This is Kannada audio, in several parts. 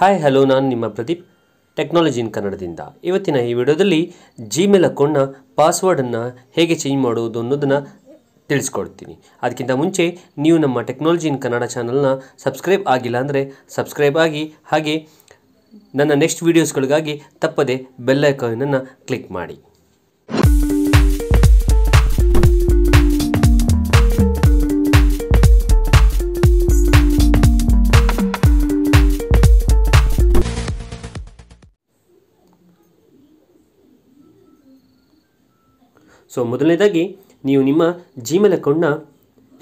ಹಾಯ್ ಹಲೋ, ನಾನು ನಿಮ್ಮ ಪ್ರದೀಪ್ ಟೆಕ್ನಾಲಜಿ ಇನ್ ಕನ್ನಡದಿಂದ. ಇವತ್ತಿನ ಈ ವಿಡಿಯೋದಲ್ಲಿ ಜಿಮೇಲ್ ಅಕೌಂಟ್ನ ಪಾಸ್ವರ್ಡನ್ನು ಹೇಗೆ ಚೇಂಜ್ ಮಾಡುವುದು ಅನ್ನೋದನ್ನು ತಿಳಿಸ್ಕೊಡ್ತೀನಿ. ಅದಕ್ಕಿಂತ ಮುಂಚೆ ನೀವು ನಮ್ಮ ಟೆಕ್ನಾಲಜಿ ಇನ್ ಕನ್ನಡ ಚಾನಲ್ನ ಸಬ್ಸ್ಕ್ರೈಬ್ ಆಗಿಲ್ಲ ಅಂದರೆ ಸಬ್ಸ್ಕ್ರೈಬ್ ಆಗಿ, ಹಾಗೆ ನನ್ನ ನೆಕ್ಸ್ಟ್ ವೀಡಿಯೋಸ್ಗಳಿಗಾಗಿ ತಪ್ಪದೆ ಬೆಲ್ ಐಕಾನನ್ನು ಕ್ಲಿಕ್ ಮಾಡಿ. ಸೊ ಮೊದಲನೇದಾಗಿ ನೀವು ನಿಮ್ಮ ಜಿಮೇಲ್ ಅಕೌಂಟ್ನ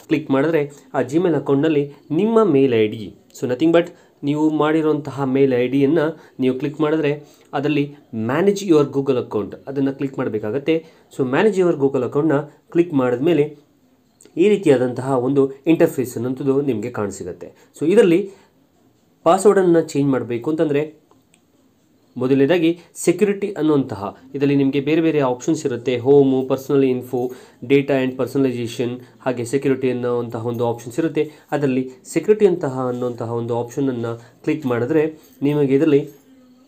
ಕ್ಲಿಕ್ ಮಾಡಿದ್ರೆ ಆ ಜಿಮೇಲ್ ಅಕೌಂಟ್ನಲ್ಲಿ ನಿಮ್ಮ mail I D, so nothing but ನೀವು ಮಾಡಿರುವಂತಹ ಮೇಲ್ ಐ ಡಿಯನ್ನು ನೀವು ಕ್ಲಿಕ್ ಮಾಡಿದ್ರೆ ಅದರಲ್ಲಿ ಮ್ಯಾನೇಜ್ ಯುವರ್ ಗೂಗಲ್ ಅಕೌಂಟ್ ಅದನ್ನು ಕ್ಲಿಕ್ ಮಾಡಬೇಕಾಗತ್ತೆ. ಸೊ ಮ್ಯಾನೇಜ್ ಯುವರ್ ಗೂಗಲ್ ಅಕೌಂಟ್ನ ಕ್ಲಿಕ್ ಮಾಡಿದ ಮೇಲೆ ಈ ರೀತಿಯಾದಂತಹ ಒಂದು ಇಂಟರ್ಫೇಸ್ ಅನ್ನೋಂಥದ್ದು ನಿಮಗೆ ಕಾಣಿಸಿಗುತ್ತೆ. ಸೊ ಇದರಲ್ಲಿ ಪಾಸ್ವರ್ಡನ್ನು ಚೇಂಜ್ ಮಾಡಬೇಕು ಅಂತಂದರೆ ಮೊದಲನೇದಾಗಿ ಸೆಕ್ಯುರಿಟಿ ಅನ್ನುವಂತಹ ಇದರಲ್ಲಿ ನಿಮಗೆ ಬೇರೆ ಬೇರೆ ಆಪ್ಷನ್ಸ್ ಇರುತ್ತೆ. Home, personal info, data and personalization, ಹಾಗೆ ಸೆಕ್ಯುರಿಟಿ ಅನ್ನೋವಂತಹ ಒಂದು ಆಪ್ಷನ್ಸ್ ಇರುತ್ತೆ. ಅದರಲ್ಲಿ ಸೆಕ್ಯುರಿಟಿ ಅನ್ನುವಂತಹ ಒಂದು ಆಪ್ಷನನ್ನು ಕ್ಲಿಕ್ ಮಾಡಿದ್ರೆ ನಿಮಗೆ ಇದರಲ್ಲಿ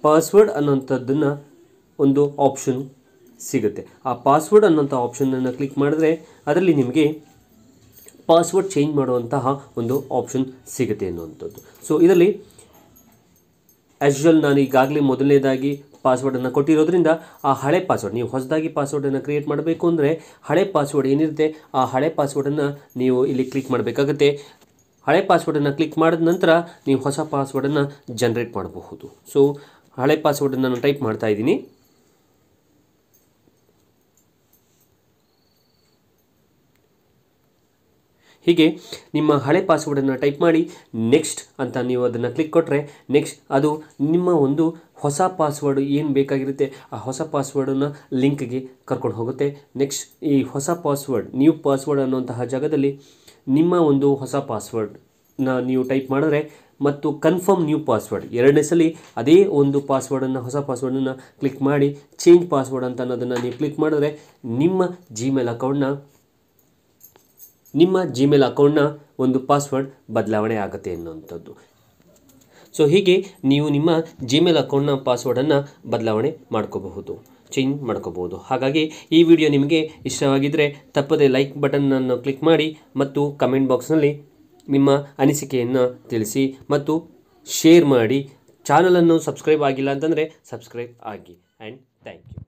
ಪಾಸ್ವರ್ಡ್ ಅನ್ನೋಂಥದ್ದನ್ನು ಒಂದು ಆಪ್ಷನ್ ಸಿಗುತ್ತೆ. ಆ ಪಾಸ್ವರ್ಡ್ ಅನ್ನೋಂಥ ಆಪ್ಷನನ್ನು ಕ್ಲಿಕ್ ಮಾಡಿದ್ರೆ ಅದರಲ್ಲಿ ನಿಮಗೆ ಪಾಸ್ವರ್ಡ್ ಚೇಂಜ್ ಮಾಡುವಂತಹ ಒಂದು ಆಪ್ಷನ್ ಸಿಗುತ್ತೆ ಅನ್ನುವಂಥದ್ದು. ಸೊ ಇದರಲ್ಲಿ ಆ್ಯಸ್ ಯೂಶುವಲ್ ನಾನು ಈಗಾಗಲೇ ಮೊದಲನೇದಾಗಿ ಪಾಸ್ವರ್ಡನ್ನು ಕೊಟ್ಟಿರೋದ್ರಿಂದ ಆ ಹಳೆ ಪಾಸ್ವರ್ಡ್, ನೀವು ಹೊಸದಾಗಿ ಪಾಸ್ವರ್ಡನ್ನು ಕ್ರಿಯೇಟ್ ಮಾಡಬೇಕು ಅಂದರೆ ಹಳೆ ಪಾಸ್ವರ್ಡ್ ಏನಿರುತ್ತೆ ಆ ಹಳೆ ಪಾಸ್ವರ್ಡನ್ನು ನೀವು ಇಲ್ಲಿ ಕ್ಲಿಕ್ ಮಾಡಬೇಕಾಗುತ್ತೆ. ಹಳೆ ಪಾಸ್ವರ್ಡನ್ನು ಕ್ಲಿಕ್ ಮಾಡಿದ ನಂತರ ನೀವು ಹೊಸ ಪಾಸ್ವರ್ಡನ್ನು ಜನ್ರೇಟ್ ಮಾಡಬಹುದು. ಸೊ ಹಳೆ ಪಾಸ್ವರ್ಡನ್ನು ನಾನು ಟೈಪ್ ಮಾಡ್ತಾ ಇದ್ದೀನಿ. ಹೀಗೆ ನಿಮ್ಮ ಹಳೆ ಪಾಸ್ವರ್ಡನ್ನು ಟೈಪ್ ಮಾಡಿ ನೆಕ್ಸ್ಟ್ ಅಂತ ನೀವು ಅದನ್ನು ಕ್ಲಿಕ್ ಕೊಟ್ಟರೆ ನೆಕ್ಸ್ಟ್ ಅದು ನಿಮ್ಮ ಒಂದು ಹೊಸ ಪಾಸ್ವರ್ಡ್ ಏನು ಬೇಕಾಗಿರುತ್ತೆ ಆ ಹೊಸ ಪಾಸ್ವರ್ಡನ್ನು ಲಿಂಕ್ಗೆ ಕರ್ಕೊಂಡು ಹೋಗುತ್ತೆ. ನೆಕ್ಸ್ಟ್ ಈ ಹೊಸ ಪಾಸ್ವರ್ಡ್, ನ್ಯೂ ಪಾಸ್ವರ್ಡ್ ಅನ್ನುವಂತಹ ಜಾಗದಲ್ಲಿ ನಿಮ್ಮ ಒಂದು ಹೊಸ ಪಾಸ್ವರ್ಡ್ನ ನೀವು ಟೈಪ್ ಮಾಡಿದ್ರೆ ಮತ್ತು ಕನ್ಫರ್ಮ್ ನ್ಯೂ ಪಾಸ್ವರ್ಡ್ ಎರಡನೇ ಸಲ ಅದೇ ಒಂದು ಪಾಸ್ವರ್ಡನ್ನು, ಹೊಸ ಪಾಸ್ವರ್ಡನ್ನು ಕ್ಲಿಕ್ ಮಾಡಿ ಚೇಂಜ್ ಪಾಸ್ವರ್ಡ್ ಅಂತ ಅನ್ನೋದನ್ನು ನೀವು ಕ್ಲಿಕ್ ಮಾಡಿದ್ರೆ ನಿಮ್ಮ ಜಿಮೇಲ್ ಅಕೌಂಟ್ನ ಒಂದು ಪಾಸ್ವರ್ಡ್ ಬದಲಾವಣೆ ಆಗುತ್ತೆ ಅನ್ನುವಂಥದ್ದು. ಸೊ ಹೀಗೆ ನೀವು ನಿಮ್ಮ ಜಿಮೇಲ್ ಅಕೌಂಟ್ನ ಪಾಸ್ವರ್ಡನ್ನು ಬದಲಾವಣೆ ಮಾಡ್ಕೋಬಹುದು, ಚೇಂಜ್ ಮಾಡ್ಕೋಬಹುದು. ಹಾಗಾಗಿ ಈ ವಿಡಿಯೋ ನಿಮಗೆ ಇಷ್ಟವಾಗಿದ್ದರೆ ತಪ್ಪದೆ ಲೈಕ್ ಬಟನ್ನನ್ನು ಕ್ಲಿಕ್ ಮಾಡಿ ಮತ್ತು ಕಮೆಂಟ್ ಬಾಕ್ಸ್ನಲ್ಲಿ ನಿಮ್ಮ ಅನಿಸಿಕೆಯನ್ನು ತಿಳಿಸಿ ಮತ್ತು ಶೇರ್ ಮಾಡಿ. ಚಾನಲನ್ನು ಸಬ್ಸ್ಕ್ರೈಬ್ ಆಗಿಲ್ಲ ಅಂತಂದರೆ ಸಬ್ಸ್ಕ್ರೈಬ್ ಆಗಿ. And thank you.